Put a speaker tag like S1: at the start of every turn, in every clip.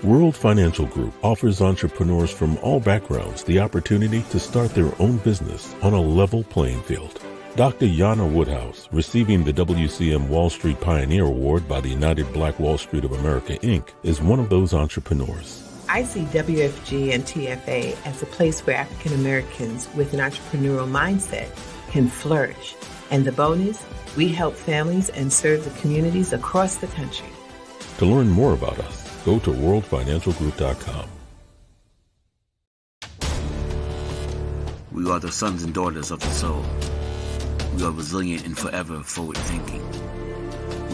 S1: World Financial Group offers entrepreneurs from all backgrounds the opportunity to start their own business on a level playing field. Dr. Yana Woodhouse, receiving the WCM Wall Street Pioneer Award by the United Black Wall Street of America, Inc., is one of those entrepreneurs.
S2: I see WFG and TFA as a place where African Americans with an entrepreneurial mindset can flourish. And the bonus, we help families and serve the communities across the country.
S1: To learn more about us, go to worldfinancialgroup.com.
S3: We are the sons and daughters of the soul. We are resilient and forever forward thinking.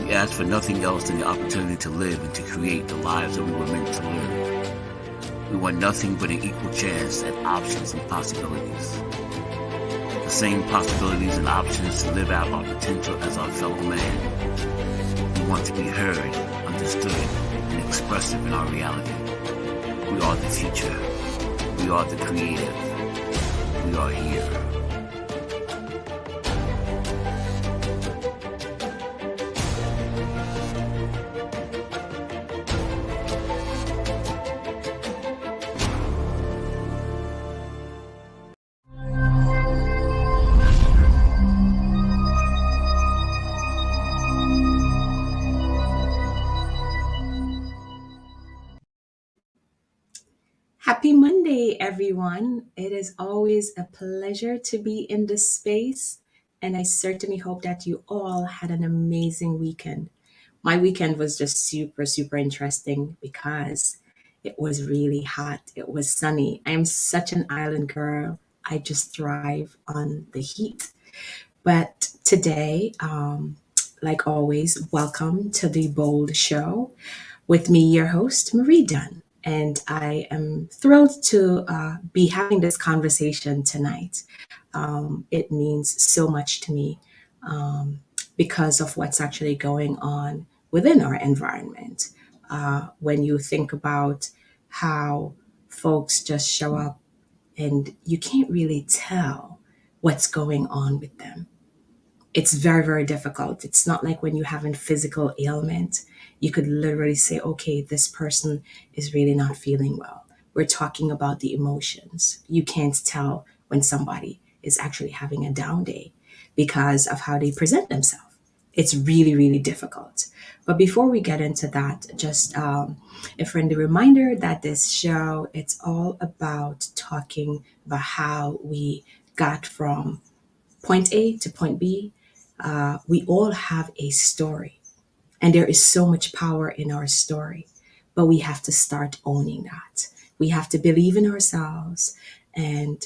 S3: We ask for nothing else than the opportunity to live and to create the lives that we were meant to live. We want nothing but an equal chance at options and possibilities. The same possibilities and options to live out our potential as our fellow man. We want to be heard, understood, and expressive in our reality. We are the future. We are the creative. We are here.
S4: Happy Monday, everyone. It is always a pleasure to be in this space, and I certainly hope that you all had an amazing weekend. My weekend was just super, super interesting because it was really hot. It was sunny. I am such an island girl. I just thrive on the heat. But today, like always, welcome to the Bold Show with me, your host, Marie Dunn. And I am thrilled to be having this conversation tonight. It means so much to me because of what's actually going on within our environment. When you think about how folks just show up and you can't really tell what's going on with them. It's very, very difficult. It's not like when you have a physical ailment, you could literally say, okay, this person is really not feeling well. We're talking about the emotions. You can't tell when somebody is actually having a down day because of how they present themselves. It's really, really difficult. But before we get into that, just a friendly reminder that this show, it's all about talking about how we got from point A to point B. We all have a story, and there is so much power in our story, but we have to start owning that. We have to believe in ourselves and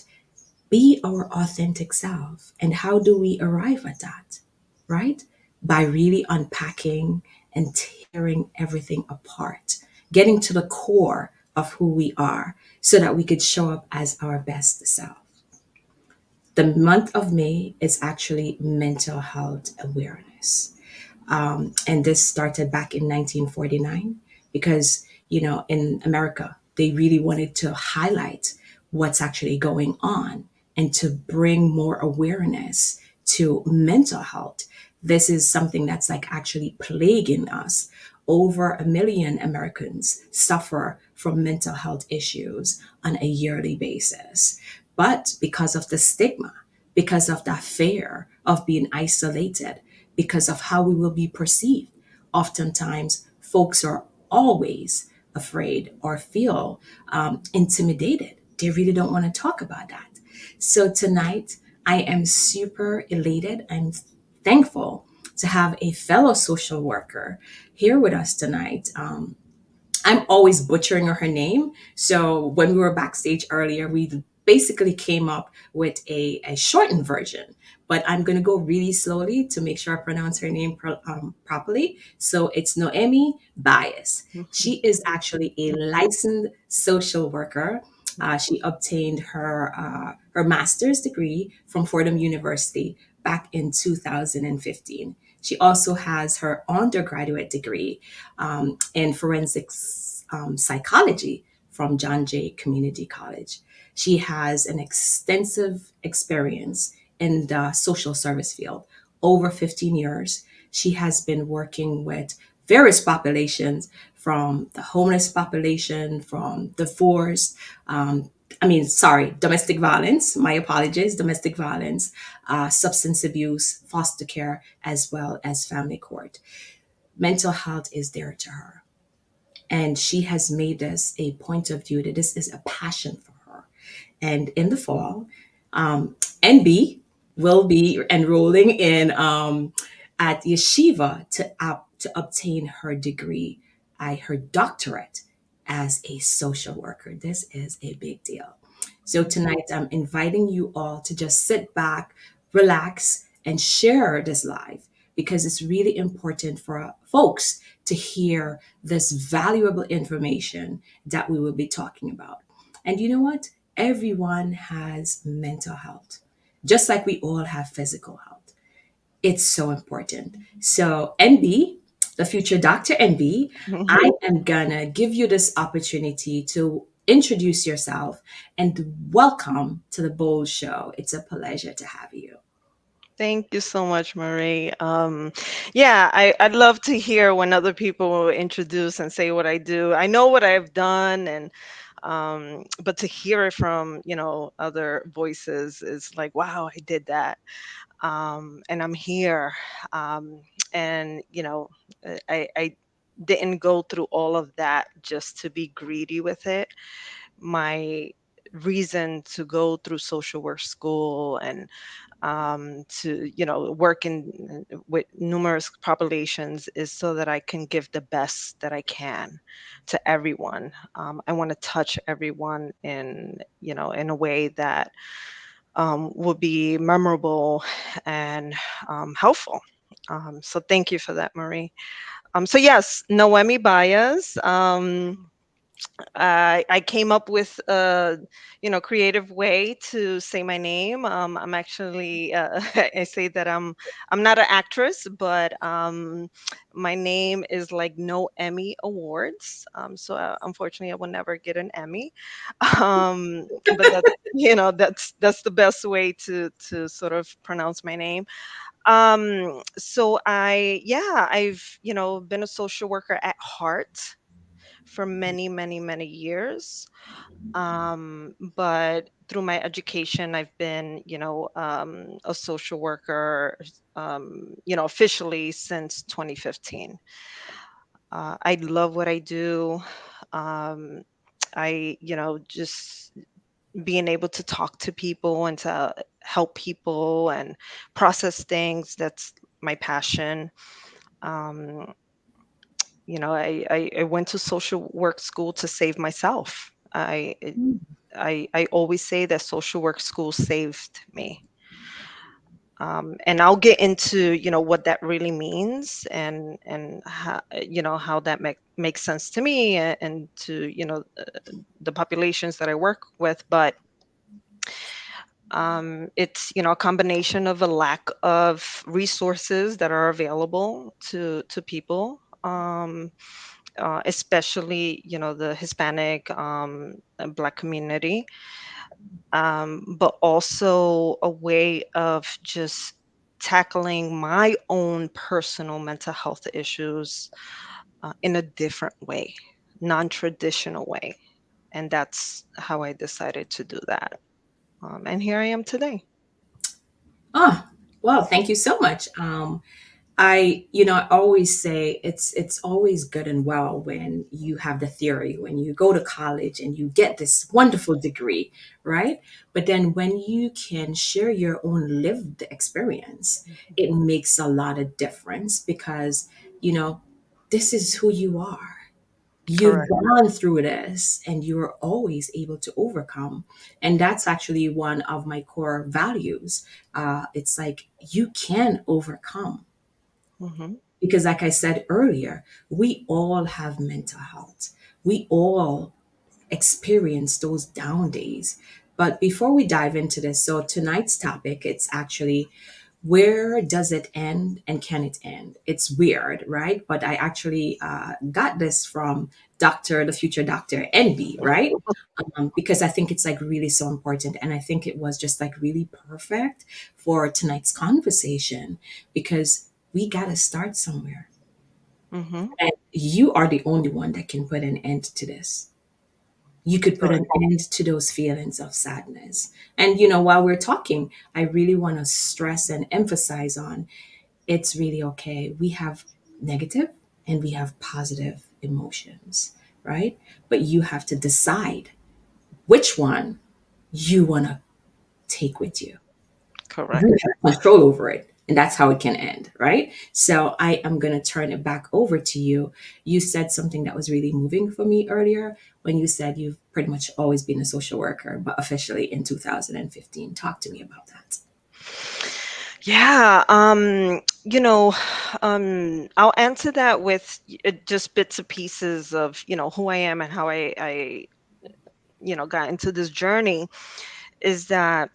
S4: be our authentic self. And how do we arrive at that? Right? By really unpacking and tearing everything apart, getting to the core of who we are so that we could show up as our best self. The month of May is actually mental health awareness. And this started back in 1949 because, in America, they really wanted to highlight what's actually going on and to bring more awareness to mental health. This is something that's like actually plaguing us. Over 1 million Americans suffer from mental health issues on a yearly basis. But because of the stigma, because of that fear of being isolated, because of how we will be perceived, oftentimes folks are always afraid or feel intimidated. They really don't want to talk about that. So tonight, I am super elated and thankful to have a fellow social worker here with us tonight. I'm always butchering her name. So when we were backstage earlier, we basically came up with a shortened version. But I'm going to go really slowly to make sure I pronounce her name properly. So it's Noemi Baez. She is actually a licensed social worker. She obtained her master's degree from Fordham University back in 2015. She also has her undergraduate degree in forensics psychology from John Jay Community College. She has an extensive experience in the social service field, over 15 years. She has been working with various populations, from the homeless population, from divorce, domestic violence, my apologies, domestic violence, substance abuse, foster care, as well as family court. Mental health is there to her. And she has made this a point of view that this is a passion for her. And in the fall, NB will be enrolling in at yeshiva to obtain her degree, her doctorate as a social worker. This is a big deal. So tonight, I'm inviting you all to just sit back, relax, and share this live, because it's really important for folks to hear this valuable information that we will be talking about. And you know what? Everyone has mental health, just like we all have physical health. It's so important. So, NB, the future Dr. NB, I am gonna give you this opportunity to introduce yourself and welcome to the Bold Show. It's a pleasure to have you.
S5: Thank you so much, Marie. Yeah, I'd love to hear when other people introduce and say what I do. I know what I've done, and but to hear it from other voices is like, wow, I did that, and I'm here, um, and I didn't go through all of that just to be greedy with it. My reason to go through social work school and to work in with numerous populations is so that I can give the best that I can to everyone. I want to touch everyone in a way that will be memorable and helpful. So thank you for that, Marie. So yes, Noemi Baez. I came up with a creative way to say my name. I'm actually I say that I'm not an actress, but my name is like no Emmy awards. So unfortunately, I will never get an Emmy. But that's that's the best way to sort of pronounce my name. So I've been a social worker at heart for many, many, many years. But through my education, I've been, a social worker, officially since 2015. I love what I do. Um, just being able to talk to people and to help people and process things, that's my passion. Um, I went to social work school to save myself. I always say that social work school saved me. And I'll get into what that really means, and how how that makes sense to me, and to the populations that I work with. But it's a combination of a lack of resources that are available to people, especially the Hispanic and Black community, but also a way of just tackling my own personal mental health issues in a different way, non-traditional way. And that's how I decided to do that. And here I am today.
S4: Oh, well, thank you so much. I always say it's always good and well when you have the theory, when you go to college and you get this wonderful degree, right? But then when you can share your own lived experience, it makes a lot of difference, because you know this is who you are. You've
S5: Correct.
S4: gone through this and you're always able to overcome. And that's actually one of my core values. It's like you can overcome,
S5: Hmm.
S4: because like I said earlier, we all have mental health. We all experience those down days. But before we dive into this, so tonight's topic, it's actually, where does it end and can it end? It's weird, right? But I actually got this from the future Dr. Envy, right? Because I think it's like really so important. And I think it was just like really perfect for tonight's conversation, because we got to start somewhere.
S5: Mhm.
S4: And you are the only one that can put an end to this. You could put
S5: Correct.
S4: an end to those feelings of sadness. And while we're talking, I really want to stress and emphasize on, it's really okay. We have negative and we have positive emotions, right? But you have to decide which one you want to take with you. You
S5: Correct.
S4: have control over it. And that's how it can end, right? So I am going to turn it back over to you. You said something that was really moving for me earlier when you said you've pretty much always been a social worker, but officially in 2015. Talk to me about that.
S5: Yeah, I'll answer that with just bits and pieces of, who I am and how I got into this journey is that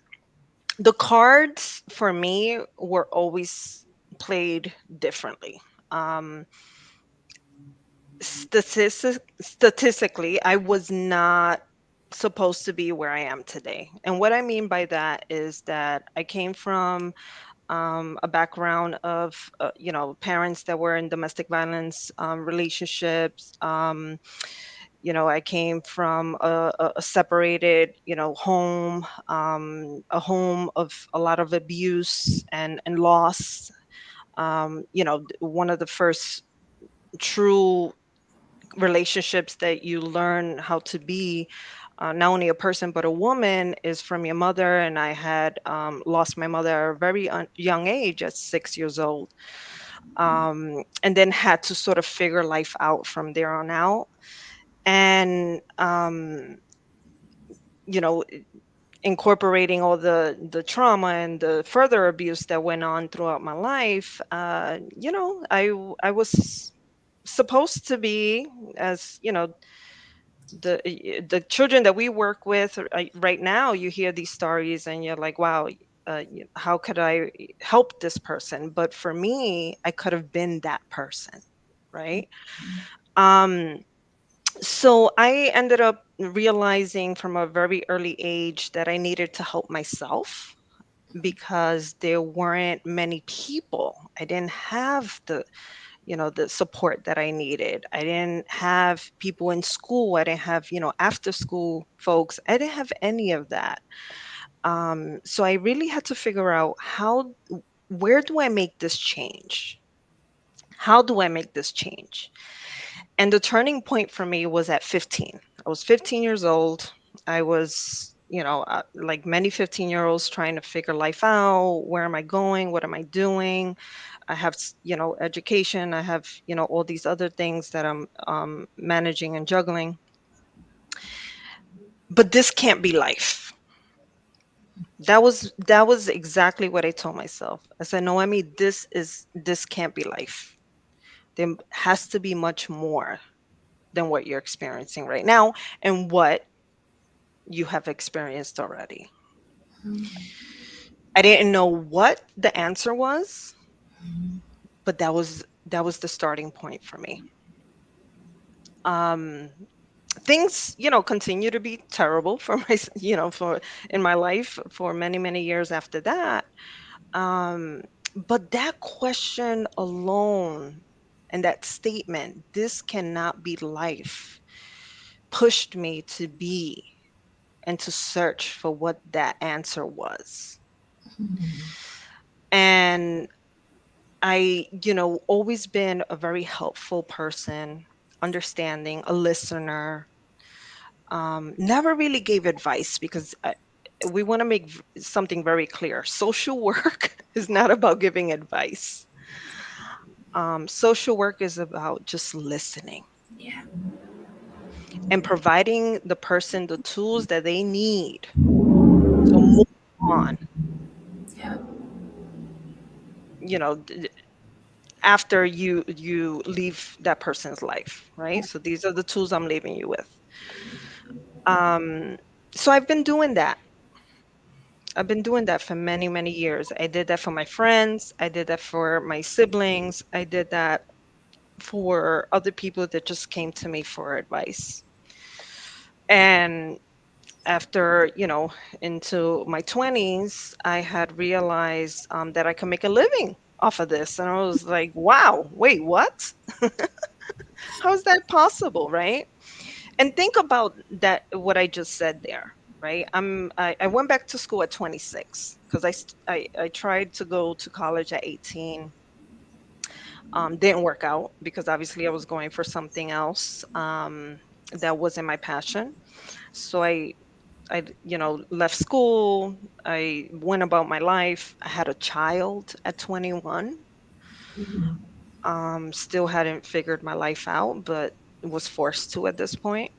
S5: the cards for me were always played differently. Um, statistically, I was not supposed to be where I am today. And what I mean by that is that I came from a background of parents that were in domestic violence relationships. I came from a separated home, a home of a lot of abuse and loss. One of the first true relationships that you learn how to be not only a person but a woman is from your mother. And I had lost my mother at a very young age, at 6 years old, and then had to sort of figure life out from there on out. And you know incorporating all the trauma and the further abuse that went on throughout my life, I was supposed to be, as the children that we work with right now, you hear these stories and you're like, wow, how could I help this person? But for me, I could have been that person, right? um so I ended up realizing from a very early age that I needed to help myself, because there weren't many people. I didn't have the support that I needed. I didn't have people in school. I didn't have, after school folks. I didn't have any of that. So I really had to figure out where do I make this change? How do I make this change? And the turning point for me was at 15. I was 15 years old. I was, like many 15-year-olds, trying to figure life out. Where am I going? What am I doing? I have, education. I have, all these other things that I'm managing and juggling. But this can't be life. That was exactly what I told myself. I said, Noemi, this can't be life. There has to be much more than what you're experiencing right now and what you have experienced already. I didn't know what the answer was, but that was the starting point for me. Um, things, continue to be terrible for for in my life for many, many years after that. Um, but that question alone and that statement, this cannot be life, pushed me to be and to search for what that answer was. And I, always been a very helpful person, understanding, a listener. Never really gave advice, because we want to make something very clear. Social work is not about giving advice. Social work is about just listening
S4: Yeah.
S5: and providing the person the tools that they need to move on,
S4: Yeah.
S5: you know, after you leave that person's life, right? So these are the tools I'm leaving you with. Um, so I've been doing that for many, many years. I did that for my friends. I did that for my siblings. I did that for other people that just came to me for advice. And after, into my 20s, I had realized that I could make a living off of this. And I was like, wow, wait, what? How is that possible, right? And think about that, what I just said there, right? I went back to school at 26 because I tried to go to college at 18. Didn't work out because obviously I was going for something else that wasn't my passion. So I left school. I went about my life. I had a child at 21. Still hadn't figured my life out, but was forced to at this point.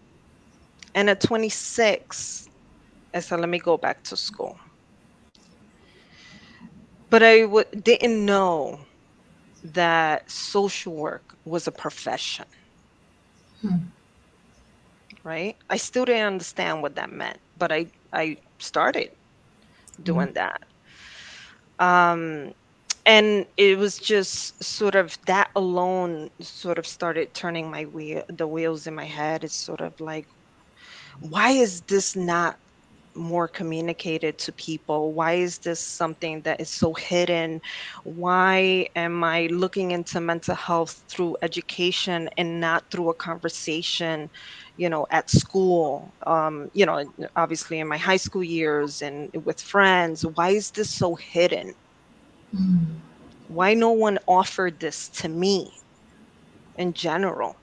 S5: And at 26, I said, let me go back to school. But didn't know that social work was a profession, right? I still didn't understand what that meant, but I started
S4: Yeah.
S5: doing that. Um, and it was just sort of that alone sort of started turning the wheels in my head. It's sort of like, why is this not more communicated to people? Why is this something that is so hidden? Why am I looking into mental health through education and not through a conversation, at school? Obviously in my high school years and with friends. Why is this so hidden? Why no one offered this to me in general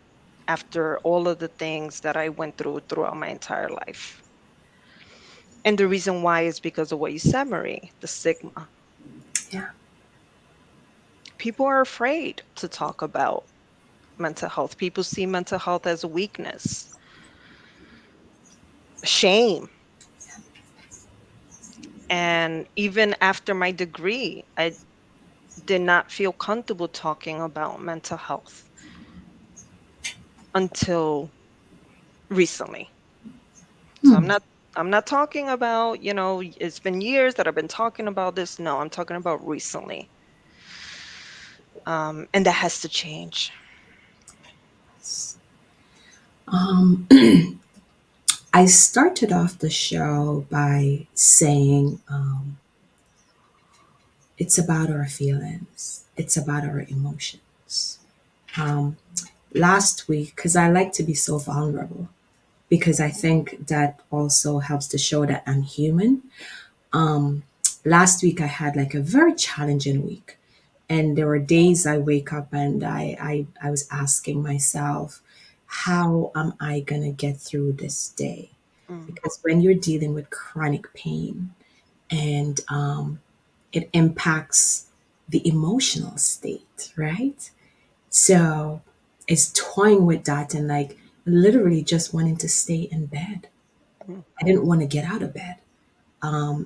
S5: after all of the things that I went through throughout my entire life? And the reason why is because of what you said, Marie, the stigma.
S4: Yeah.
S5: People are afraid to talk about mental health. People see mental health as a weakness, shame. And even after my degree, I did not feel comfortable talking about mental health until recently. So I'm not talking about, it's been years that I've been talking about this. No, I'm talking about recently. And that has to change.
S4: Um, I started off the show by saying it's about our feelings, it's about our emotions. Um, Last week, because I like to be so vulnerable, because I think that also helps to show that I'm human. Um, Last week, I had like a very challenging week. And there were days I wake up and I was asking myself, how am I going to get through this day?
S5: Mm,
S4: Because when you're dealing with chronic pain and it impacts the emotional state, right? So it's toying with that and like literally just wanting to stay in bed.
S5: mm,
S4: I didn't want to get out of bed.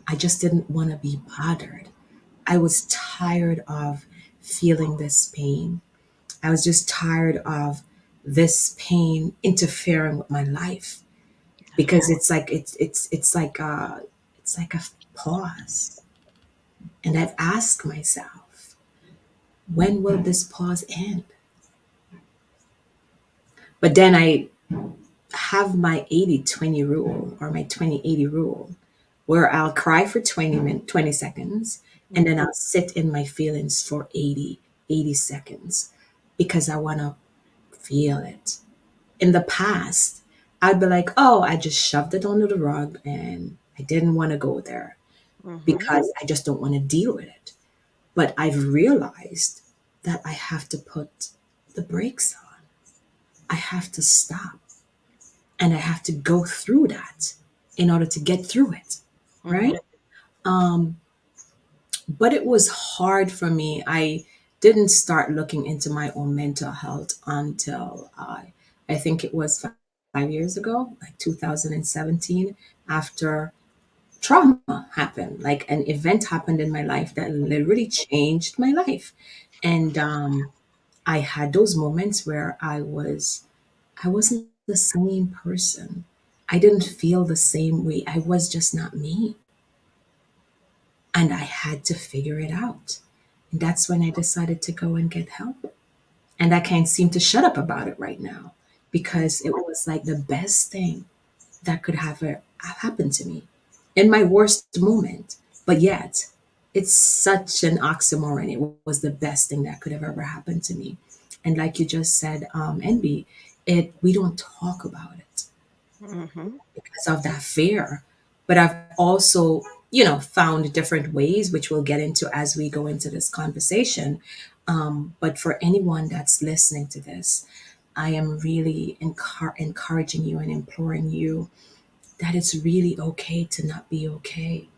S4: I just didn't want to be bothered. I was tired of feeling this pain. I was just tired of this pain interfering with my life because it's like a pause. And I've asked myself, when will this pause end? But then I have my 80-20 rule or my 20-80 rule where I'll cry for 20 seconds and
S5: mm,
S4: then I'll sit in my feelings for 80 seconds because I want to feel it. In the past, I'd be like, oh, I just shoved it under the rug and I didn't want to go there
S5: mhm,
S4: because I just don't want to deal with it. But I've realized that I have to put the brakes on. I have to stop and I have to go through that in order to get through it, right?
S5: mhm,
S4: Um, but it was hard for me. I didn't start looking into my own mental health until I think it was 5 years ago, like 2017, after trauma happened. Like an event happened in my life that literally changed my life, and I had those moments where I wasn't the same person. I didn't feel the same way. I was just not me. And I had to figure it out. And that's when I decided to go and get help. And I can't seem to shut up about it right now because it was like the best thing that could have happened to me in my worst moment. But yet, It's such an oxymoron. It was the best thing that could have ever happened to me. And like you just said, NB, we don't talk about it
S5: Hmm.
S4: because of that fear. But I've also, found different ways, which we'll get into as we go into this conversation. But for anyone that's listening to this, I am really encouraging you and imploring you that it's really okay to not be okay.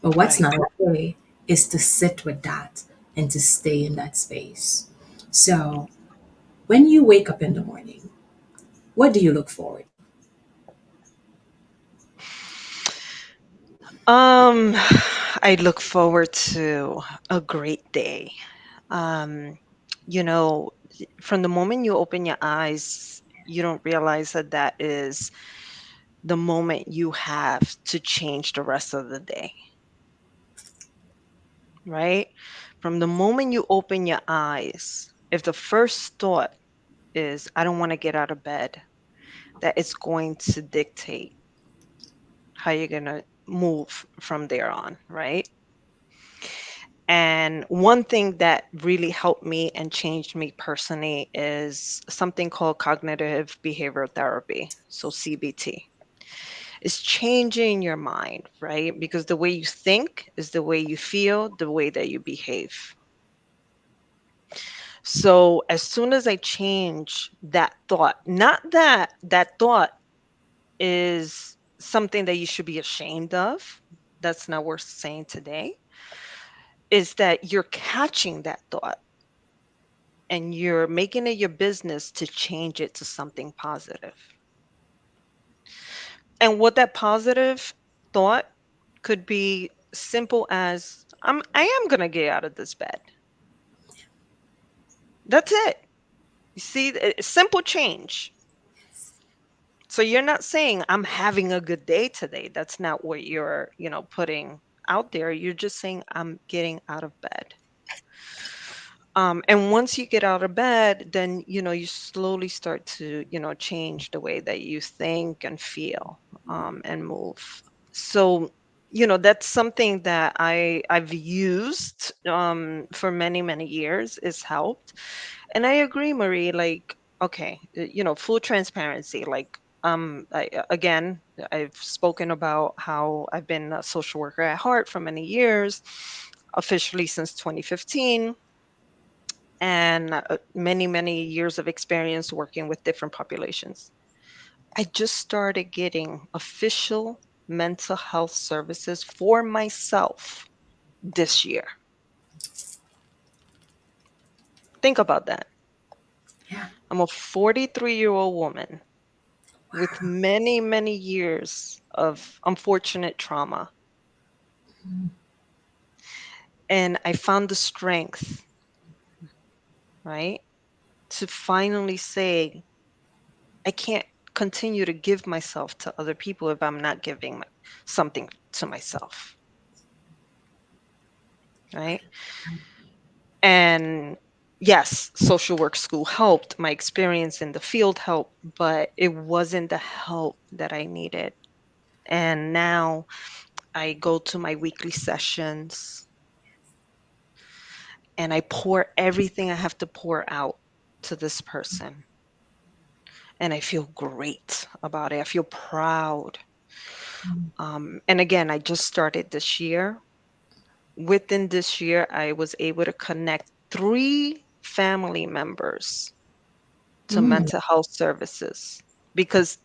S4: But what's
S5: Right.
S4: not okay is to sit with that and to stay in that space. So when you wake up in the morning, what do you look forward?
S5: Um, I look forward to a great day. Um, you know, from the moment you open your eyes, you don't realize that that is the moment you have to change the rest of the day, right? From the moment you open your eyes, if the first thought is, I don't want to get out of bed, that it's going to dictate how you're going to move from there on, right? And one thing that really helped me and changed me personally is something called cognitive behavioral therapy, so CBT. It's changing your mind, right? Because the way you think is the way you feel, the way that you behave. So as soon as I change that thought, not that that thought is something that you should be ashamed of. That's not worth saying today. Is that you're catching that thought and you're making it your business to change it to something positive. And what that positive thought could be simple as I am going to get out of this bed. That's it. You see, simple change. So you're not saying I'm having a good day today. That's not what you're, putting out there. You're just saying I'm getting out of bed. And once you get out of bed, then you slowly start to change the way that you think and feel and move. So that's something that I've used for many many years. It's helped. And I agree, Marie, like, okay, full transparency, like, again, I've spoken about how I've been a social worker at heart for many years, officially since 2015, and many, many years of experience working with different populations. I just started getting official mental health services for myself this year. Think about that.
S4: Yeah.
S5: I'm a 43-year-old woman with
S4: Wow.
S5: many, many years of unfortunate trauma. And I found the strength, right, to finally say, I can't continue to give myself to other people if I'm not giving something to myself, right? And yes, social work school helped, my experience in the field helped, but it wasn't the help that I needed. And now I go to my weekly sessions and I pour everything I have to pour out to this person. And I feel great about it. I feel proud. And again, I just started this year. Within this year, I was able to connect 3 family members to
S4: Mm.
S5: mental health services because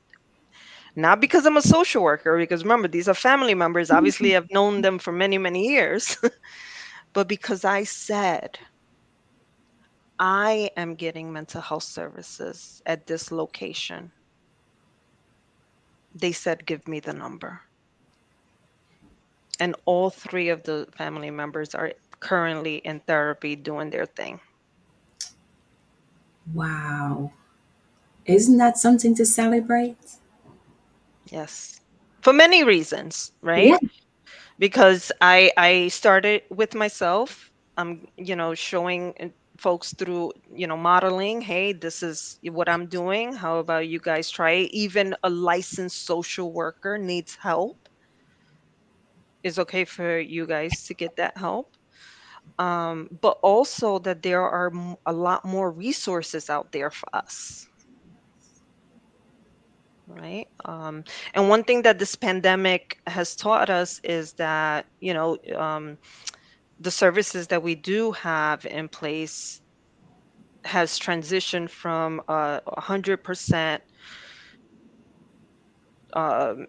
S5: not because I'm a social worker, because remember, these are family members. Obviously, I've known them for many, many years, but because I said, I am getting mental health services at this location. They said, give me the number. And all 3 of the family members are currently in therapy doing their thing.
S4: Wow. Isn't that something to celebrate?
S5: Yes. For many reasons,
S4: Yeah.
S5: right? Because I started with myself. I'm, showing folks through, modeling, hey, this is what I'm doing. How about you guys try it? Even a licensed social worker needs help it's okay for you guys to get that help. But also that there are a lot more resources out there for us, right? And one thing that this pandemic has taught us is that, the services that we do have in place has transitioned from 100%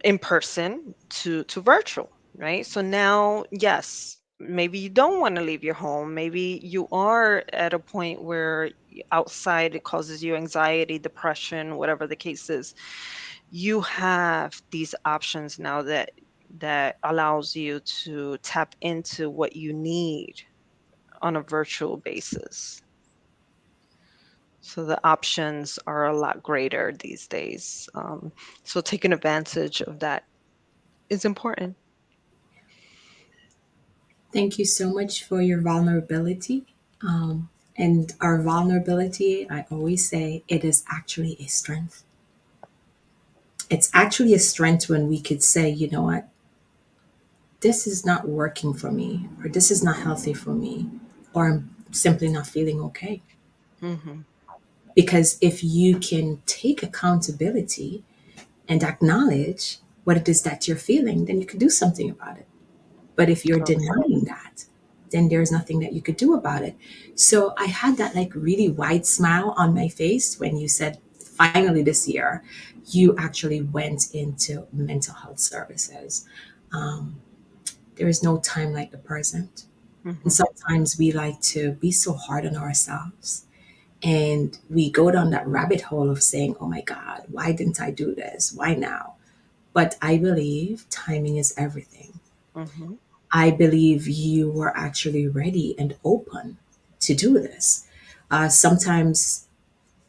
S5: in person to virtual, right? So now, yes, maybe you don't want to leave your home. Maybe you are at a point where outside it causes you anxiety, depression, whatever the case is. You have these options now that allows you to tap into what you need on a virtual basis. So the options are a lot greater these days. So taking advantage of that is important.
S4: Thank you so much for your vulnerability. And our vulnerability, I always say, it is actually a strength. It's actually a strength when we could say, you know what, this is not working for me, or this is not healthy for me, or I'm simply not feeling okay.
S5: Hmm.
S4: Because if you can take accountability and acknowledge what it is that you're feeling, then you can do something about it. But if you're denying that, then there's nothing that you could do about it. So I had that like really wide smile on my face when you said, finally this year, you actually went into mental health services. Um, there is no time like the present. And
S5: Hmm.
S4: sometimes we like to be so hard on ourselves. And we go down that rabbit hole of saying, oh my God, why didn't I do this? Why now? But I believe timing is everything.
S5: Hmm.
S4: I believe you were actually ready and open to do this. Sometimes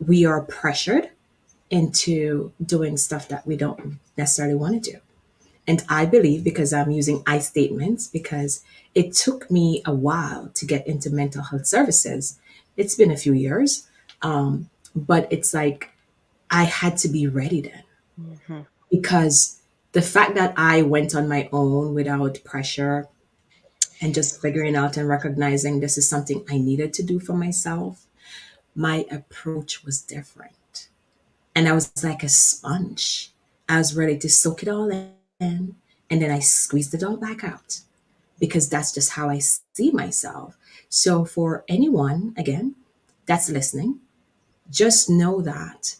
S4: we are pressured into doing stuff that we don't necessarily want to do. And I believe, because I'm using I statements, because it took me a while to get into mental health services. It's been a few years, but it's like I had to be ready then,
S5: Hmm.
S4: because the fact that I went on my own without pressure and just figuring out and recognizing this is something I needed to do for myself, my approach was different. And I was like a sponge. I was ready to soak it all in, and then I squeezed it all back out, because that's just how I see myself. So, for anyone, again, that's listening, just know that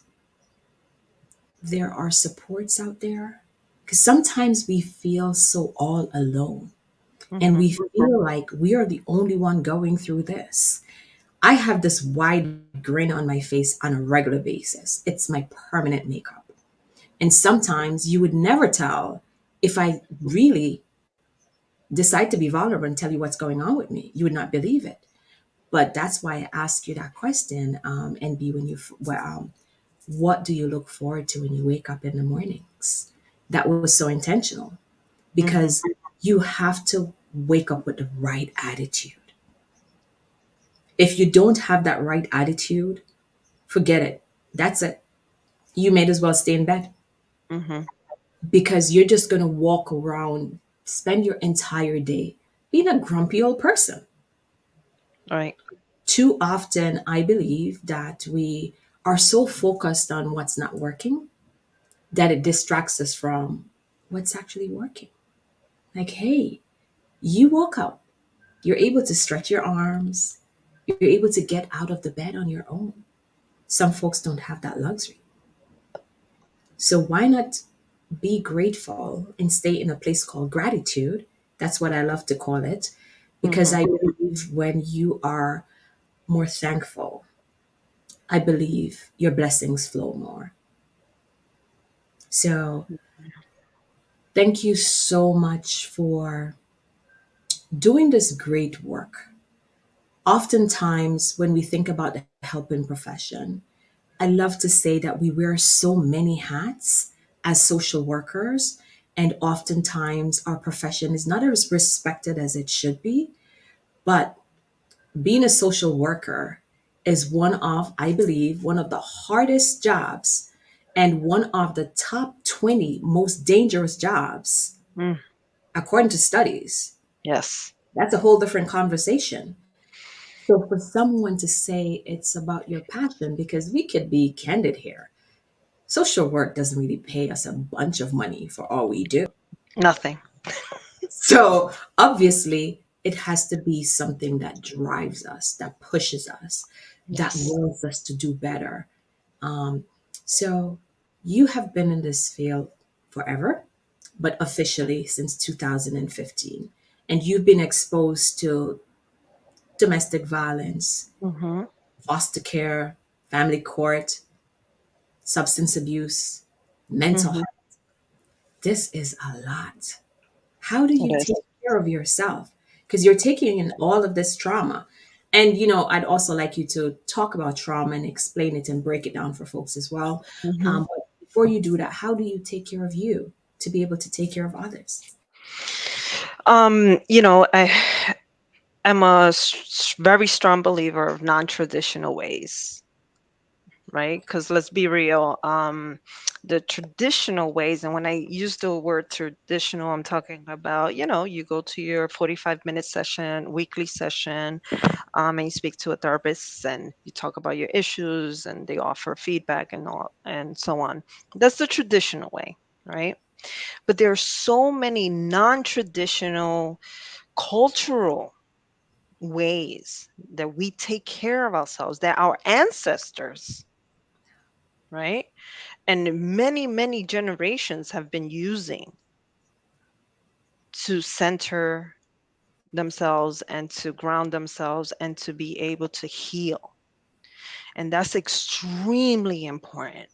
S4: there are supports out there. Because sometimes we feel so all alone, and
S5: Hmm.
S4: we feel like we are the only one going through this. I have this wide grin on my face on a regular basis. It's my permanent makeup. And sometimes you would never tell if I really decide to be vulnerable and tell you what's going on with me. You would not believe it. But that's why I asked you that question, and be when you, what do you look forward to when you wake up in the mornings? That was so intentional,
S5: Hmm.
S4: because you have to wake up with the right attitude. If you don't have that right attitude, forget it. That's it. You may as well stay in bed,
S5: Hmm.
S4: because you're just going to walk around, spend your entire day being a grumpy old person.
S5: Right.
S4: Too often, I believe that we are so focused on what's not working that it distracts us from what's actually working. Like, hey, you woke up, you're able to stretch your arms, you're able to get out of the bed on your own. Some folks don't have that luxury. So why not be grateful and stay in a place called gratitude? That's what I love to call it, because
S5: Hmm.
S4: I believe when you are more thankful, I believe your blessings flow more. So thank you so much for doing this great work. Oftentimes, when we think about the helping profession, I love to say that we wear so many hats as social workers, and oftentimes our profession is not as respected as it should be. But being a social worker is one of, I believe, one of the hardest jobs and one of the top 20 most dangerous jobs.
S5: Mm.
S4: according to studies.
S5: Yes.
S4: That's a whole different conversation. So for someone to say it's about your passion, because we could be candid here, social work doesn't really pay us a bunch of money for all we do.
S5: Nothing.
S4: So obviously, it has to be something that drives us, that pushes us, that
S5: Yes.
S4: wills us to do better. Um, so you have been in this field forever, but officially since 2015. And you've been exposed to domestic violence,
S5: Mm-hmm.
S4: foster care, family court, substance abuse, mental
S5: Mm-hmm.
S4: health. This is a lot. How do
S5: It
S4: you
S5: is.
S4: take care of yourself? Because you're taking in all of this trauma. And, I'd also like you to talk about trauma and explain it and break it down for folks as well.
S5: Mm-hmm.
S4: But before you do that, how do you take care of you to be able to take care of others?
S5: I'm a very strong believer of non-traditional ways, right? Because let's be real, the traditional ways, and when I use the word traditional, I'm talking about, you go to your 45-minute session, weekly session, and you speak to a therapist and you talk about your issues and they offer feedback and all and so on. That's the traditional way, right? But there are so many non-traditional cultural ways that we take care of ourselves that our ancestors, right, and many many generations have been using to center themselves and to ground themselves and to be able to heal. And that's extremely important.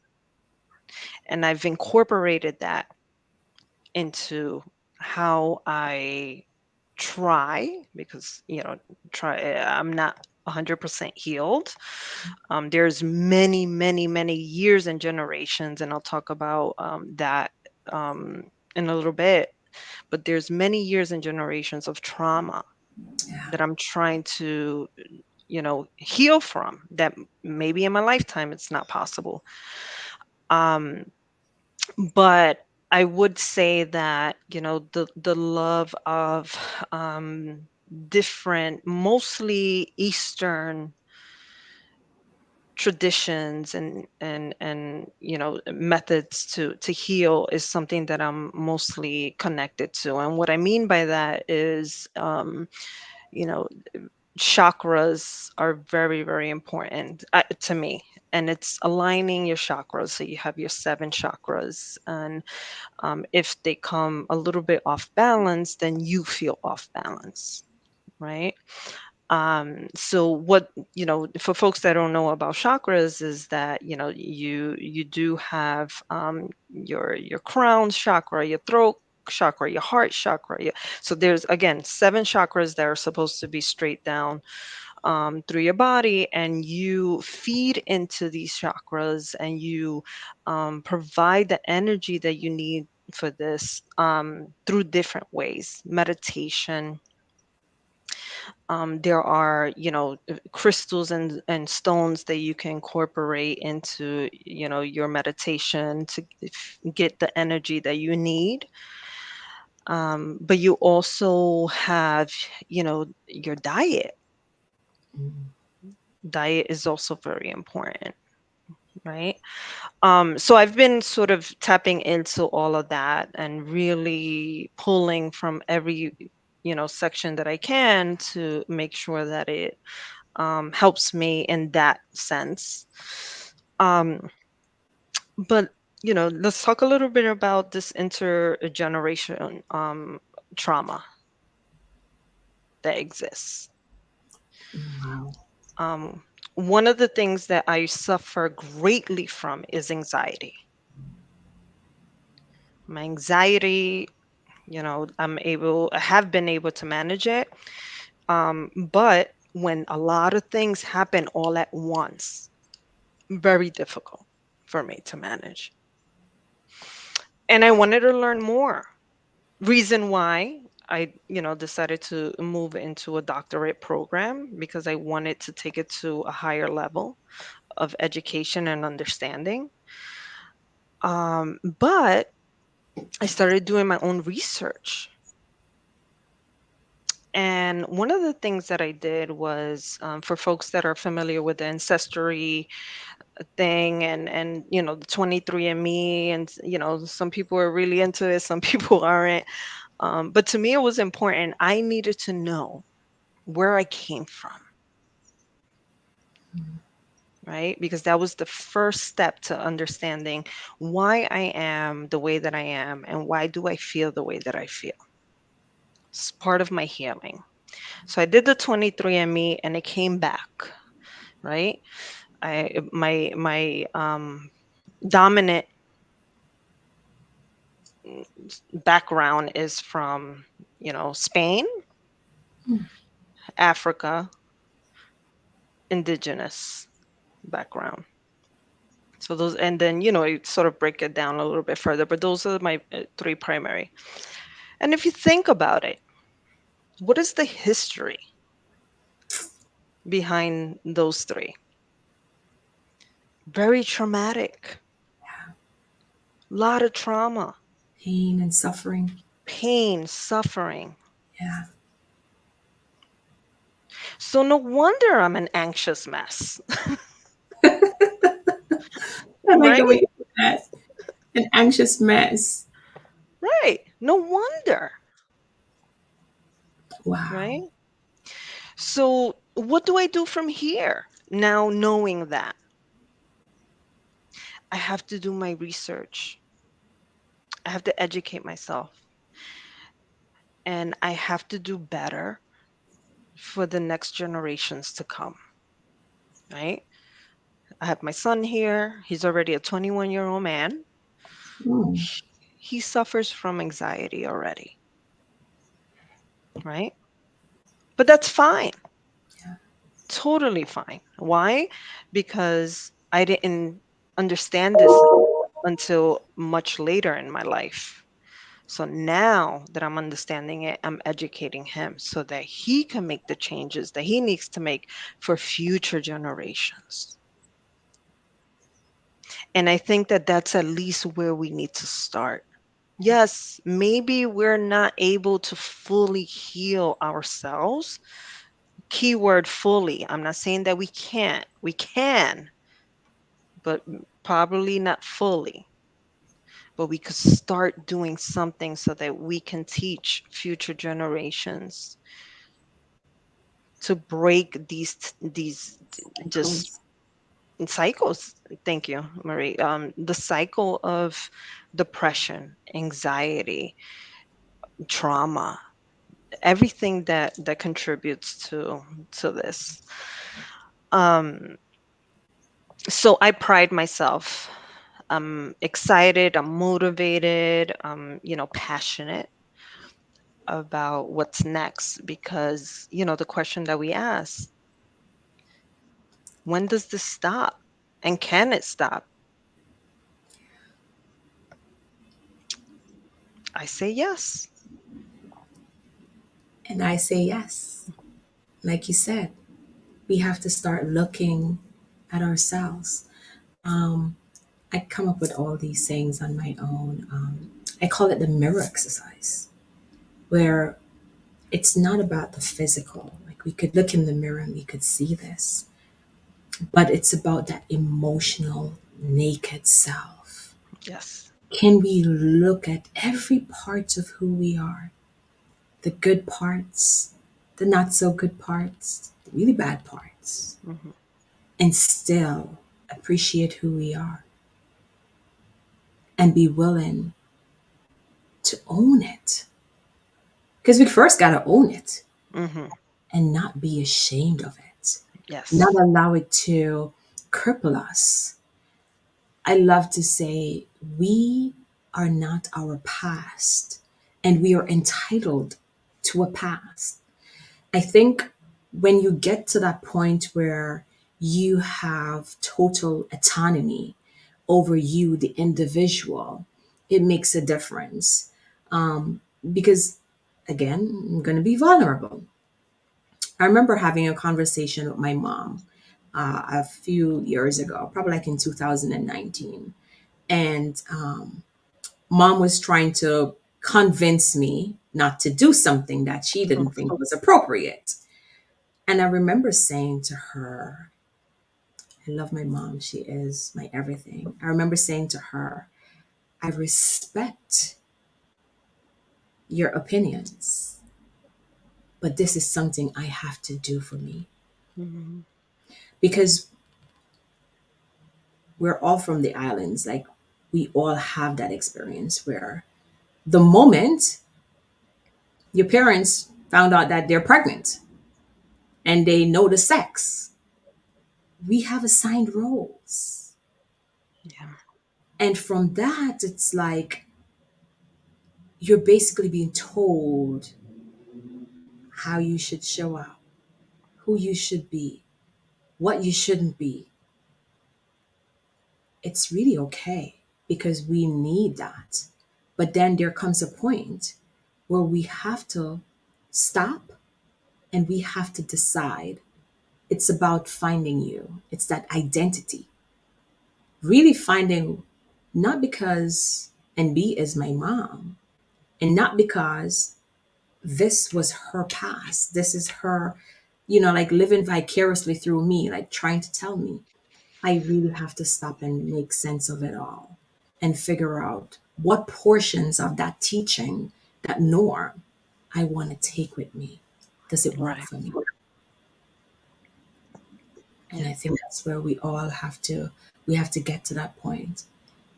S5: And I've incorporated that into how I try, because I'm not 100% healed. There's many many many years and generations, and I'll talk about that um, in a little bit, but there's many years and generations of trauma
S4: Yeah.
S5: that I'm trying to heal from, that maybe in my lifetime it's not possible. um but I would say that the love of different, mostly Eastern traditions and methods to heal is something that I'm mostly connected to. And what I mean by that is you know chakras are very very important to me, and it's aligning your chakras. So you have your 7 chakras, and if they come a little bit off balance, then you feel off balance, right? So what, for folks that don't know about chakras, is that you do have your crown chakra, your throat chakra, your heart chakra. So there's, again, 7 chakras that are supposed to be straight down through your body, and you feed into these chakras, and you provide the energy that you need for this through different ways. Meditation. There are, crystals and stones that you can incorporate into, your meditation to get the energy that you need. But you also have, your diet.
S4: Mm.
S5: Diet is also very important, right? So I've been sort of tapping into all of that and really pulling from every, section that I can to make sure that it helps me in that sense. Um, but let's talk a little bit about this intergeneration trauma that exists.
S4: Wow.
S5: Um, One of the things that I suffer greatly from is anxiety. My anxiety, I have been able to manage it. But when a lot of things happen all at once, very difficult for me to manage. And I wanted to learn more. Reason why I, decided to move into a doctorate program, because I wanted to take it to a higher level of education and understanding. But I started doing my own research. And one of the things that I did was, for folks that are familiar with the ancestry thing, and the 23andMe, and some people are really into it, some people aren't. But to me, it was important. I needed to know where I came from, right? Because that was the first step to understanding why I am the way that I am and why do I feel the way that I feel. It's part of my healing. So I did the 23andMe and it came back, right? My dominant background is from, Spain, Africa, indigenous background. So those, and then, you sort of break it down a little bit further, but those are my three primary. And if you think about it, what is the history behind those three? Very traumatic, lot of trauma,
S4: Pain and suffering.
S5: pain, suffering.
S4: Yeah.
S5: So no wonder I'm an anxious mess,
S4: I like
S5: right?
S4: the way you put that. An anxious mess.
S5: Right. No wonder,
S4: Wow.
S5: right? So what do I do from here? Now knowing that, I have to do my research. I have to educate myself, and I have to do better for the next generations to come, right? I have my son here. He's already a 21-year-old man.
S4: Mm.
S5: He suffers from anxiety already, right? But that's fine.
S4: Yeah.
S5: Totally fine. Why? Because I didn't understand this until much later in my life. So now that I'm understanding it, I'm educating him so that he can make the changes that he needs to make for future generations. And I think that that's at least where we need to start. Yes, maybe we're not able to fully heal ourselves. Keyword fully. I'm not saying that we can't. We can, but probably not fully. But we could start doing something so that we can teach future generations to break these just
S4: Cycles.
S5: cycles. Thank you, Marie. The cycle of depression, anxiety, trauma, everything that contributes to this. Um, so I pride myself. I'm excited. I'm motivated. Passionate about what's next because the question that we ask: when does this stop, and can it stop? I say yes.
S4: And I say yes. Like you said, we have to start looking at ourselves. Um, I come up with all these things on my own. I call it the mirror exercise, where it's not about the physical. Like we could look in the mirror and we could see this, but it's about that emotional, naked self.
S5: Yes.
S4: Can we look at every part of who we are? The good parts, the not so good parts, the really bad parts,
S5: Hmm.
S4: and still appreciate who we are and be willing to own it. Because we first got to own it
S5: Hmm.
S4: and not be ashamed of it,
S5: Yes.
S4: not allow it to cripple us. I love to say we are not our past and we are entitled to a past. I think when you get to that point where you have total autonomy over you, the individual, it makes a difference. Because, again, I'm going to be vulnerable. I remember having a conversation with my mom a few years ago, probably like in 2019. And mom was trying to convince me not to do something that she didn't think was appropriate. And I remember saying to her, I love my mom. She is my everything. I remember saying to her, I respect your opinions, but this is something I have to do for me.
S5: Mhm.
S4: Because we're all from the islands. Like, we all have that experience where the moment your parents found out that they're pregnant and they know the sex, we have assigned roles.
S5: Yeah.
S4: And from that, it's like you're basically being told how you should show up, who you should be, what you shouldn't be. It's really okay because we need that. But then there comes a point where we have to stop and we have to decide. It's about finding you, it's that identity. Really finding, not because NB is my mom, and not because this was her past. This is her, like living vicariously through me, like trying to tell me. I really have to stop and make sense of it all and figure out what portions of that teaching, that norm, I want to take with me. Does it work
S5: Right.
S4: for me? And
S5: Yeah.
S4: I think that's where we have to get to that point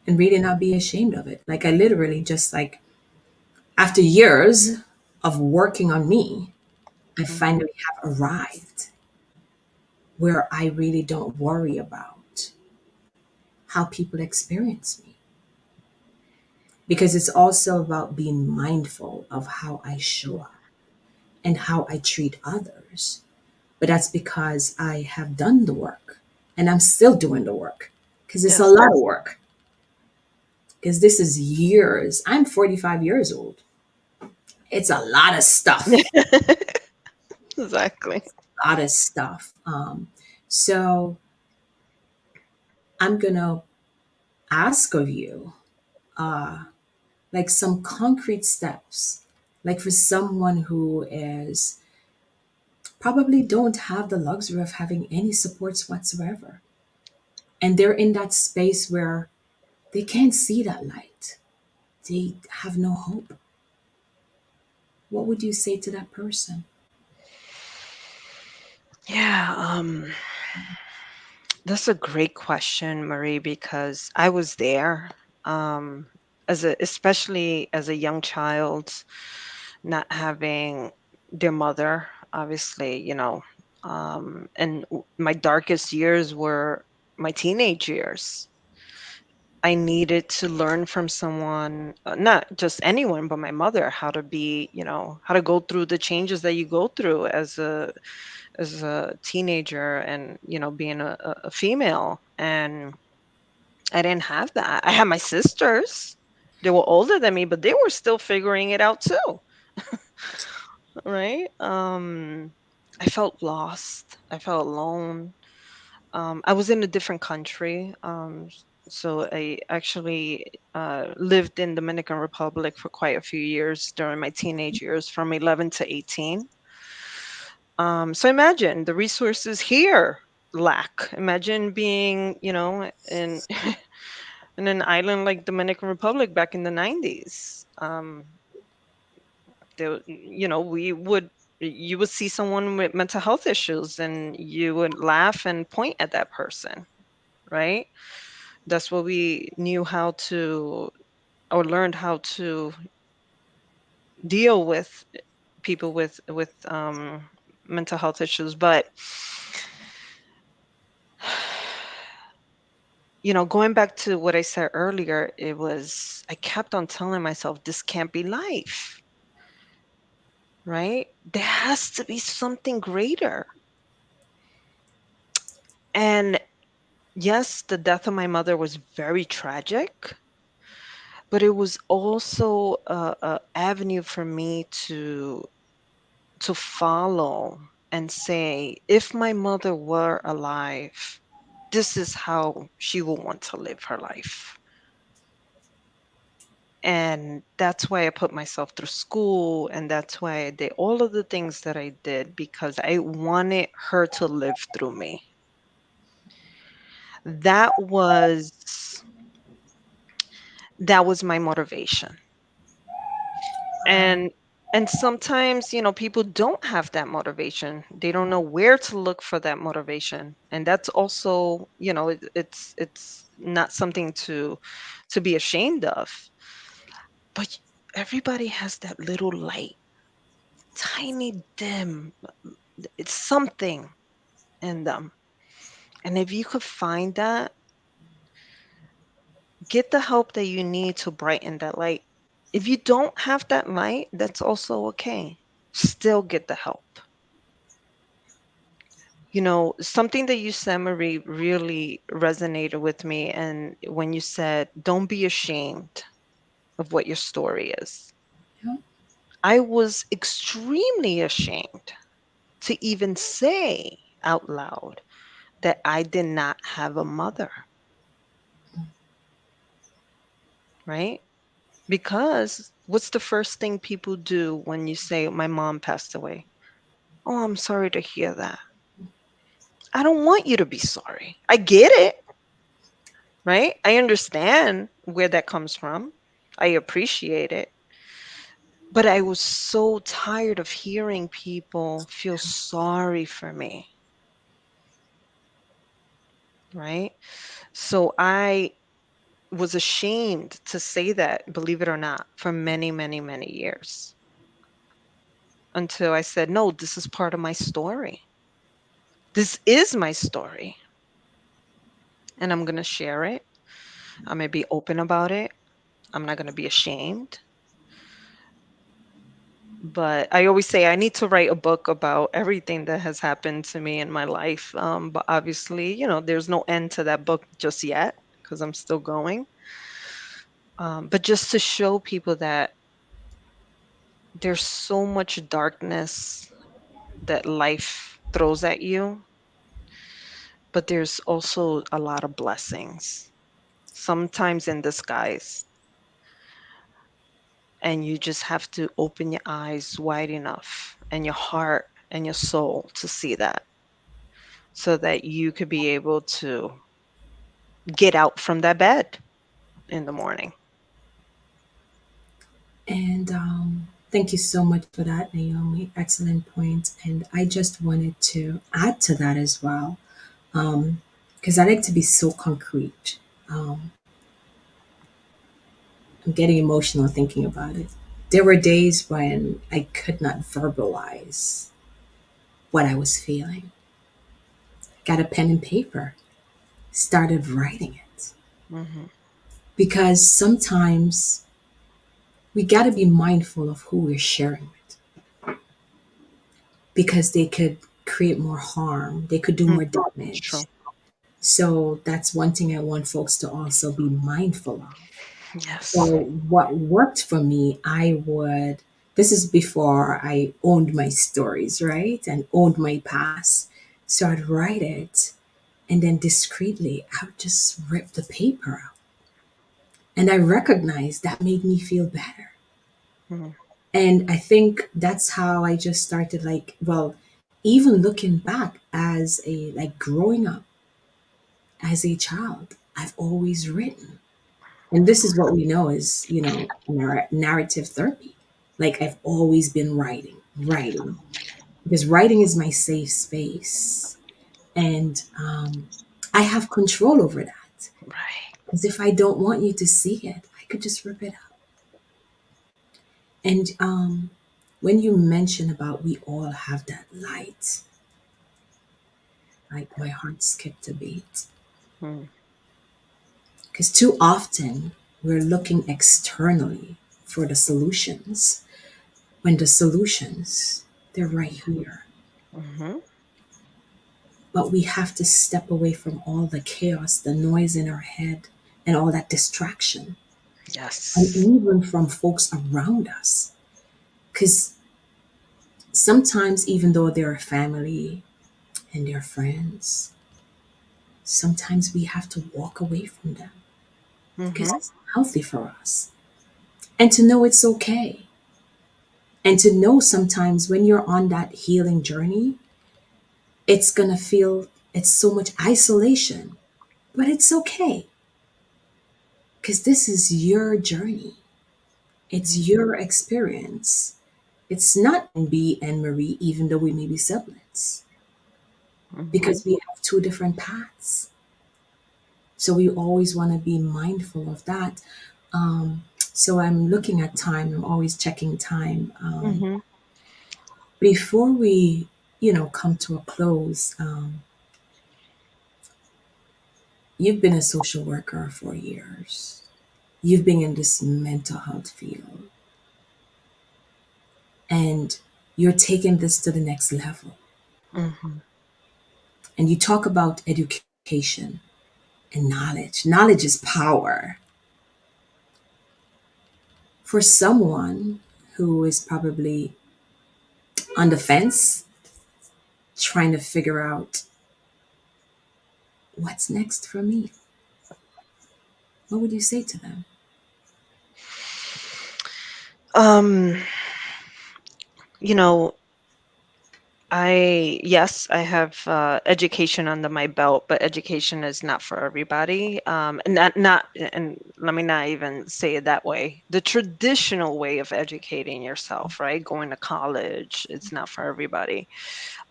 S4: and really not be ashamed of it. Like, I literally just, like, after years of working on me, I
S5: Mhm.
S4: finally have arrived where I really don't worry about how people experience me, because it's also about being mindful of how I show up and how I treat others. But that's because I have done the work and I'm still doing the work, because it's a
S5: Yes.
S4: lot of work. Because this is years. I'm 45 years old. It's a lot of stuff.
S5: Exactly.
S4: A lot of stuff. So I'm going to ask of you, like, some concrete steps, like for someone who is probably don't have the luxury of having any supports whatsoever. And they're in that space where they can't see that light. They have no hope. What would you say to that person?
S5: Yeah. That's a great question, Marie, because I was there. Especially as a young child, not having their mother, obviously, and my darkest years were my teenage years. I needed to learn from someone, not just anyone, but my mother, how to be, how to go through the changes that you go through as a teenager, and being a female. And I didn't have that. I had my sisters. They were older than me, but they were still figuring it out too, right? I felt lost. I felt alone. I was in a different country. So I actually lived in Dominican Republic for quite a few years during my teenage years, from 11 to 18. So imagine the resources here lack. Imagine being, in an island like Dominican Republic back in the 90s. We would you would see someone with mental health issues and you would laugh and point at that person, right? That's what we knew how to, or learned how to deal with people with mental health issues. But going back to what I said earlier, I kept on telling myself, this can't be life, right? There has to be something greater. And yes, the death of my mother was very tragic, but it was also a avenue for me to follow and say, if my mother were alive, this is how she would want to live her life. And that's why I put myself through school. And that's why I did all of the things that I did, because I wanted her to live through me. That was that was my motivation. And sometimes, people don't have that motivation. They don't know where to look for that motivation. And that's also, it's not something to be ashamed of. But everybody has that little light, tiny dim, it's something in them. And if you could find that, get the help that you need to brighten that light. If you don't have that light, that's also okay. Still get the help. Something that you said, Marie, really resonated with me. And when you said, don't be ashamed of what your story is,
S4: Yeah.
S5: I was extremely ashamed to even say out loud that I did not have a mother, right? Because what's the first thing people do when you say, my mom passed away? Oh, I'm sorry to hear that. I don't want you to be sorry. I get it, right? I understand where that comes from. I appreciate it. But I was so tired of hearing people feel sorry for me, right? So I was ashamed to say that, believe it or not, for many, many, many years, until I said, no, this is part of my story. This is my story. And I'm going to share it. I'm going to be open about it. I'm not going to be ashamed. But I always say I need to write a book about everything that has happened to me in my life. But obviously, there's no end to that book just yet, because I'm still going. But just to show people that there's so much darkness that life throws at you, but there's also a lot of blessings, sometimes in disguise. And you just have to open your eyes wide enough, and your heart and your soul, to see that, so that you could be able to get out from that bed in the morning.
S4: And thank you so much for that, Naomi. Excellent point. And I just wanted to add to that as well, because I like to be so concrete. Um, I'm getting emotional thinking about it. There were days when I could not verbalize what I was feeling. Got a pen and paper, started writing it.
S5: Hmm.
S4: Because sometimes we got to be mindful of who we're sharing with, because they could create more harm, they could do more
S5: It's true.
S4: damage. So that's one thing I want folks to also be mindful of. So
S5: Yes.
S4: what worked for me, this is before I owned my stories, right? And owned my past. So I'd write it, and then discreetly I would just rip the paper out. And I recognized that made me feel better.
S5: Mhm.
S4: And I think that's how I just started, like, well, even looking back as like growing up as a child, I've always written. And this is what we know is, narrative therapy. Like, I've always been writing, because writing is my safe space. And I have control over that.
S5: Right.
S4: Because if I don't want you to see it, I could just rip it out. And when you mention about we all have that light, like, my heart skipped a beat.
S5: Mm.
S4: Because too often we're looking externally for the solutions, when the solutions, they're right here.
S5: Hmm.
S4: But we have to step away from all the chaos, the noise in our head, and all that distraction, and
S5: Yes.
S4: even from folks around us. Because sometimes, even though they're family and they're friends, sometimes we have to walk away from them, because
S5: Hmm.
S4: it's healthy for us. and to know it's okay. And to know sometimes when you're on that healing journey, it's going to feel it's so much isolation, but it's okay because this is your journey. It's your experience. It's not B and Marie, even though we may be siblings,
S5: Hmm.
S4: because we have two different paths. So we always want to be mindful of that. So I'm looking at time. I'm always checking time.
S5: Hmm.
S4: Before we, come to a close, you've been a social worker for years. You've been in this mental health field, and you're taking this to the next level.
S5: Hmm.
S4: And you talk about education and knowledge. Knowledge is power. For someone who is probably on the fence, trying to figure out what's next for me, what would you say to them?
S5: Um, you know, yes, I have education under my belt, but education is not for everybody. And and let me not even say it that way. The traditional way of educating yourself, right? Going to college, it's not for everybody.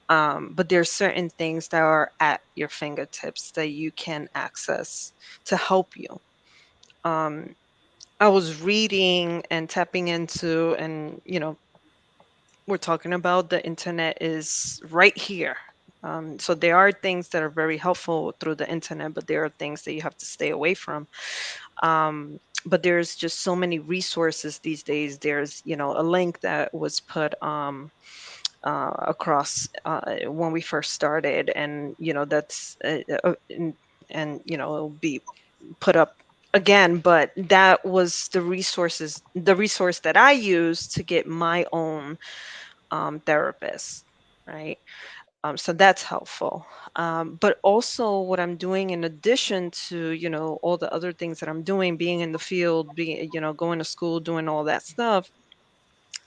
S5: But there's certain things that are at your fingertips that you can access to help you. Um, I was reading and tapping into, and we're talking about the internet is right here. So there are things that are very helpful through the internet, but there are things that you have to stay away from. Um, but there's just so many resources these days. There's, a link that was put across when we first started, and that's it'll be put up again. But that was the resource that I used to get my own therapist, right? So that's helpful. But also, what I'm doing in addition to, all the other things that I'm doing, being in the field, being, going to school, doing all that stuff,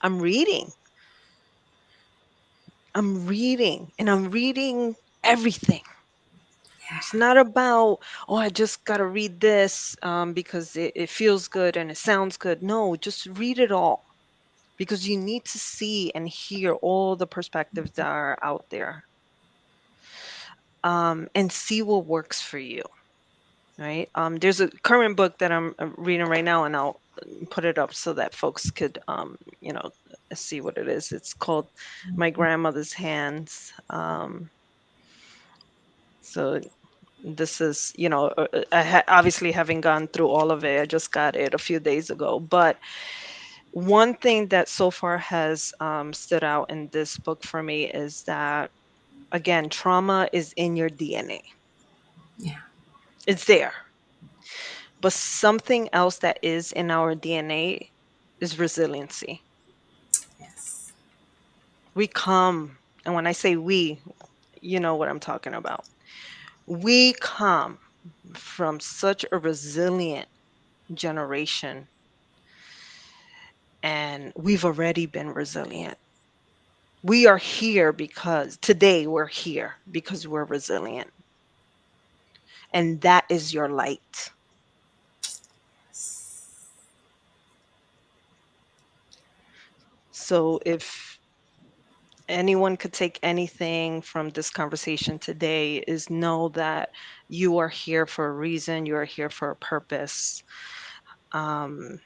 S5: I'm reading. I'm reading, and I'm reading everything. It's not about, oh, I just got to read this because it feels good and it sounds good. No, just read it all because you need to see and hear all the perspectives that are out there, and see what works for you, right? There's a current book that I'm reading right now, and I'll put it up so that folks could, see what it is. It's called My Grandmother's Hands. So this is, obviously having gone through all of it, I just got it a few days ago. But one thing that so far has stood out in this book for me is that, again, trauma is in your DNA.
S4: Yeah.
S5: It's there. But something else that is in our DNA is resiliency.
S4: Yes.
S5: We come, and when I say we, you know what I'm talking about. We come from such a resilient generation, and we've already been resilient. We are here because today we're here because we're resilient, and that is your light. So if anyone could take anything from this conversation today, is know that you are here for a reason, you are here for a purpose, um,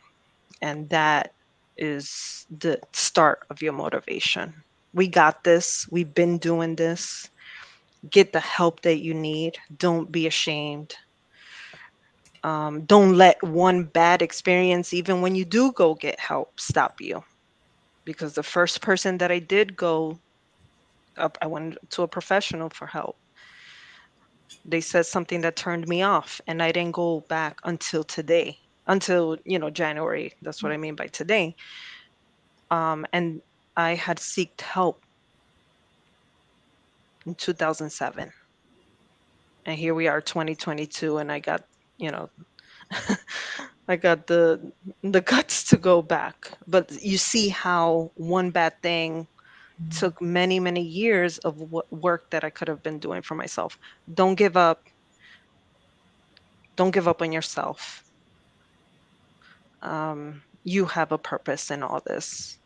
S5: and that is the start of your motivation. We got this. We've been doing this. Get the help that you need. Don't be ashamed. Don't let one bad experience, even when you do go get help, stop you. Because the first person that I did go up, I went to a professional for help. They said something that turned me off, and I didn't go back until today, until, January. That's what I mean by today. And I had sought help in 2007. And here we are, 2022, and I got, you know, I got the guts to go back. But you see how one bad thing took many, many years of work that I could have been doing for myself. Don't give up. Don't give up on yourself. You have a purpose in all this.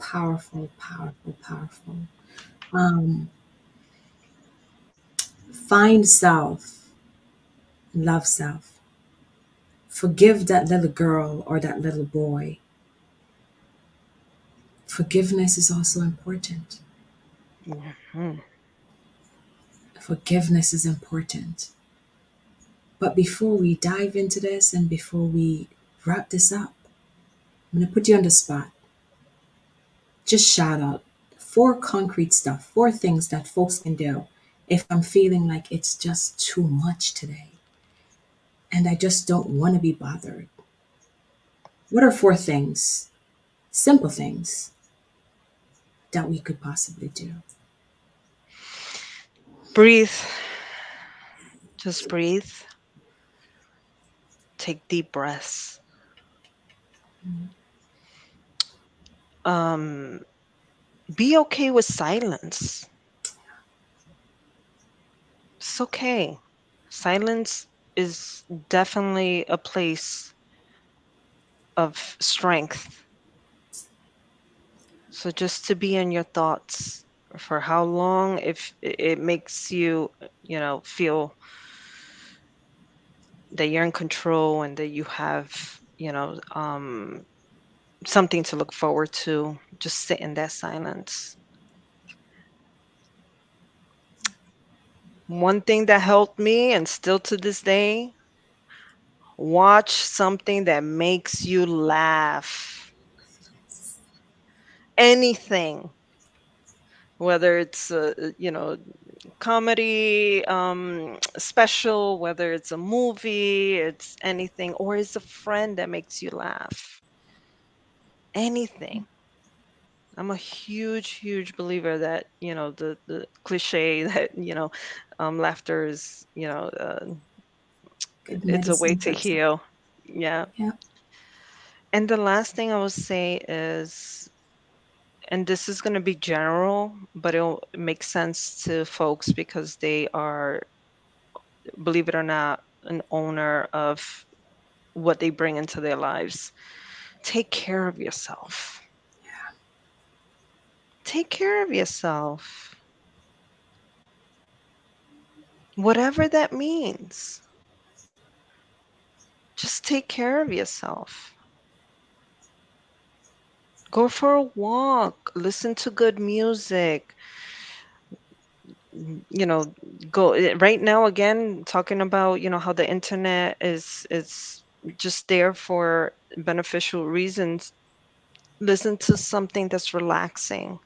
S4: Powerful, powerful, powerful. Um, find self, love self. Forgive that little girl or that little boy. Forgiveness is also important.
S5: Mhm.
S4: Forgiveness is important. But before we dive into this and before we wrap this up, I'm going to put you on the spot. Just shout out four concrete stuff, four things that folks can do if I'm feeling like it's just too much today and I just don't want to be bothered. What are four things, simple things, that we could possibly do?
S5: Breathe. Just breathe. Take deep breaths. Um, be okay with silence. It's okay. Silence is definitely a place of strength. So just to be in your thoughts for how long, if it makes you, feel that you're in control and that you have, something to look forward to, just sit in that silence. One thing that helped me and still to this day, watch something that makes you laugh. Anything, whether it's comedy special, whether it's a movie, it's anything, or it's a friend that makes you laugh. Anything. I'm a huge, huge believer that, the cliche that, laughter is,
S4: Good
S5: it's a way
S4: medicine
S5: to
S4: for some.
S5: heal. Yeah.
S4: Yeah.
S5: And the last thing I will say is, and this is going to be general, but it'll make sense to folks because they are, believe it or not, an owner of what they bring into their lives. Take care of yourself. Take care of yourself. Whatever that means. Just take care of yourself. Go for a walk, listen to good music. You know, right now again talking about, how the internet is just there for beneficial reasons. Listen to something that's relaxing.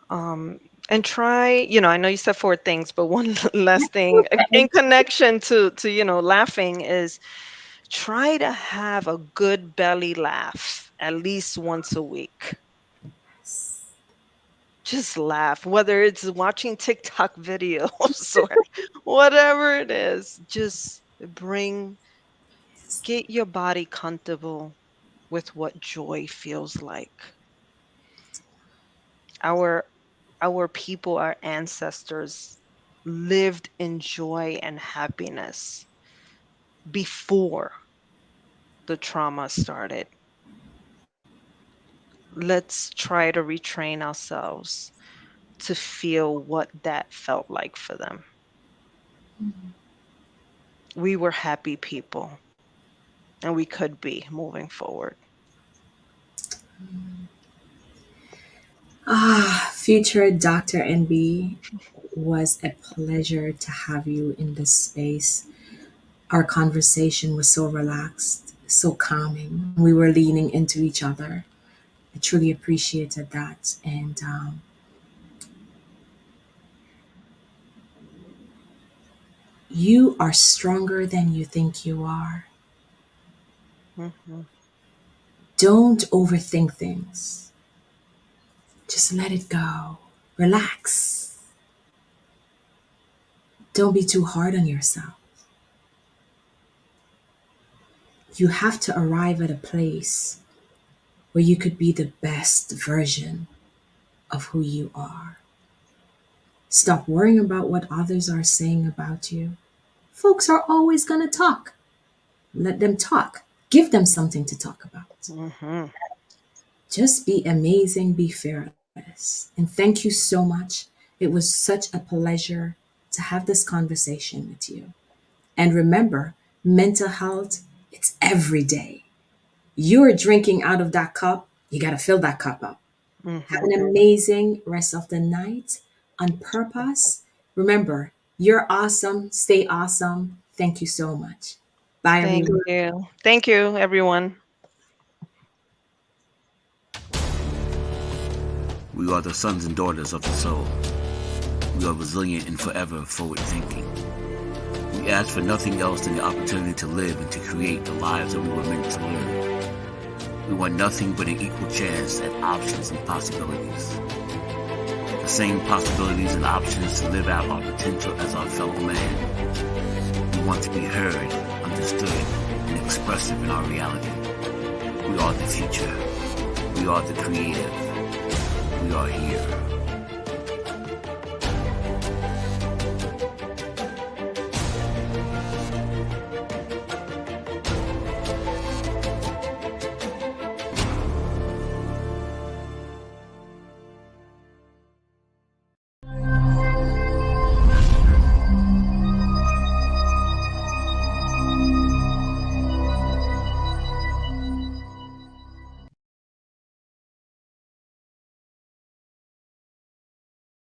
S5: Um, and try, I know you said four things, but one last thing in connection to, laughing is try to have a good belly laugh at least once a week. Just laugh, whether it's watching TikTok videos or whatever it is. Just get your body comfortable with what joy feels like. Our our people, our ancestors lived in joy and happiness before the trauma started. Let's try to retrain ourselves to feel what that felt like for them. We were happy people, and we could be moving forward.
S4: Future Dr. NB, was a pleasure to have you in this space. Our conversation was so relaxed, so calming. We were leaning into each other. I truly appreciated that. And you are stronger than you think you are.
S5: Mhm.
S4: Don't overthink things, just let it go. Relax. Don't be too hard on yourself. You have to arrive at a place where you could be the best version of who you are. Stop worrying about what others are saying about you. Folks are always going to talk. Let them talk. Give them something to talk about.
S5: Hmm.
S4: Just be amazing, be fearless. And thank you so much. It was such a pleasure to have this conversation with you. And remember, mental health, it's every day. You're drinking out of that cup, you got to fill that cup up. Have
S5: Hmm.
S4: an amazing rest of the night on purpose. Remember, you're awesome. Stay awesome. Thank you so much. Bye,
S5: Thank
S4: everyone.
S5: you. Thank you, everyone.
S3: We are the sons and daughters of the soul. We are resilient and forever forward thinking. We ask for nothing else than the opportunity to live and to create the lives that we were meant to live. We want nothing but an equal chance at options and possibilities. The same possibilities and options to live out our potential as our fellow man. We want to be heard, understood, and expressive in our reality. We are the future. We are the creative. We are here.